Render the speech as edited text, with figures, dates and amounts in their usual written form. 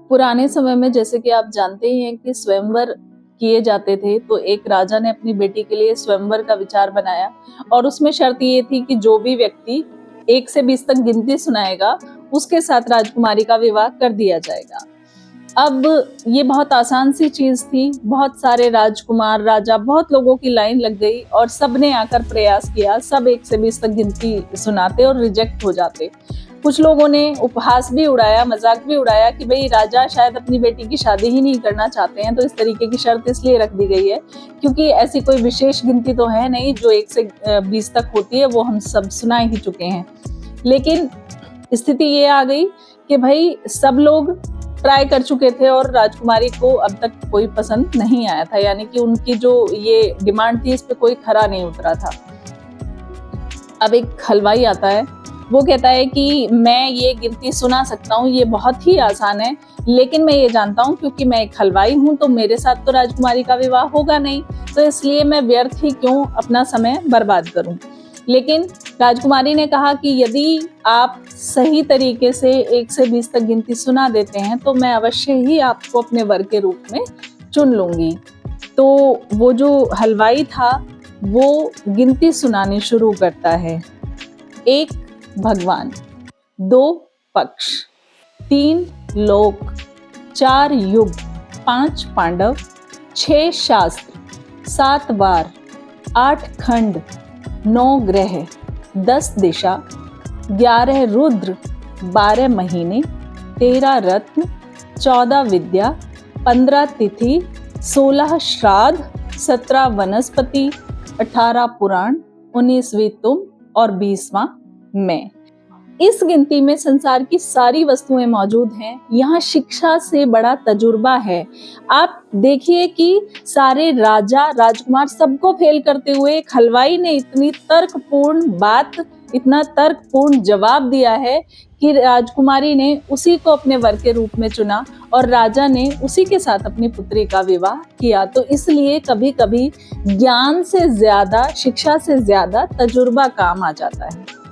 पुराने समय में जैसे कि आप जानते ही हैं कि स्वयंवर किए जाते थे, तो एक राजा ने अपनी बेटी के लिए स्वयंवर का विचार बनाया और उसमें शर्त ये थी कि जो भी व्यक्ति 1 से 20 तक गिनती सुनाएगा उसके साथ राजकुमारी का विवाह कर दिया जाएगा। अब ये बहुत आसान सी चीज थी, बहुत सारे राजकुमार, राजा, बहुत लोगों की लाइन लग गई और सबने आकर प्रयास किया। सब 1 से 20 तक गिनती सुनाते और रिजेक्ट हो जाते। कुछ लोगों ने उपहास भी उड़ाया, मजाक भी उड़ाया कि भाई राजा शायद अपनी बेटी की शादी ही नहीं करना चाहते हैं, तो इस तरीके की शर्त इसलिए रख दी गई है क्योंकि ऐसी कोई विशेष गिनती तो है नहीं जो 1 से 20 तक होती है, वो हम सब सुना ही चुके हैं। लेकिन स्थिति ये आ गई कि भाई सब लोग ट्राई कर चुके थे और राजकुमारी को अब तक कोई पसंद नहीं आया था, यानी कि उनकी जो ये डिमांड थी इस पे कोई खरा नहीं उतरा था। अब एक हलवाई आता है, वो कहता है कि मैं ये गिनती सुना सकता हूँ, ये बहुत ही आसान है, लेकिन मैं ये जानता हूँ क्योंकि मैं एक हलवाई हूँ तो मेरे साथ तो राजकुमारी का विवाह होगा नहीं, तो इसलिए मैं व्यर्थ ही क्यों अपना समय बर्बाद करूँ। लेकिन राजकुमारी ने कहा कि यदि आप सही तरीके से 1 से 20 तक गिनती सुना देते हैं तो मैं अवश्य ही आपको अपने वर के रूप में चुन लूंगी। तो वो जो हलवाई था वो गिनती सुनानी शुरू करता है। 1 भगवान, 2 पक्ष, 3 लोक, 4 युग, 5 पांडव, 6 शास्त्र, 7 वार, 8 खंड, 9 ग्रह, 10 दिशा, 11 रुद्र, 12 महीने, 13 रत्न, 14 विद्या, 15 तिथि, 16 श्राद्ध, 17 वनस्पति, 18 पुराण, 19वीं तुम और 20वां मैं। इस गिनती में संसार की सारी वस्तुएं मौजूद हैं। यहाँ शिक्षा से बड़ा तजुर्बा है। आप देखिए कि सारे राजा, राजकुमार सबको फेल करते हुए एक हलवाई ने इतनी तर्कपूर्ण बात, इतना तर्कपूर्ण जवाब दिया है कि राजकुमारी ने उसी को अपने वर के रूप में चुना और राजा ने उसी के साथ अपनी पुत्री का विवाह किया। तो इसलिए कभी कभी ज्ञान से ज्यादा, शिक्षा से ज्यादा तजुर्बा काम आ जाता है।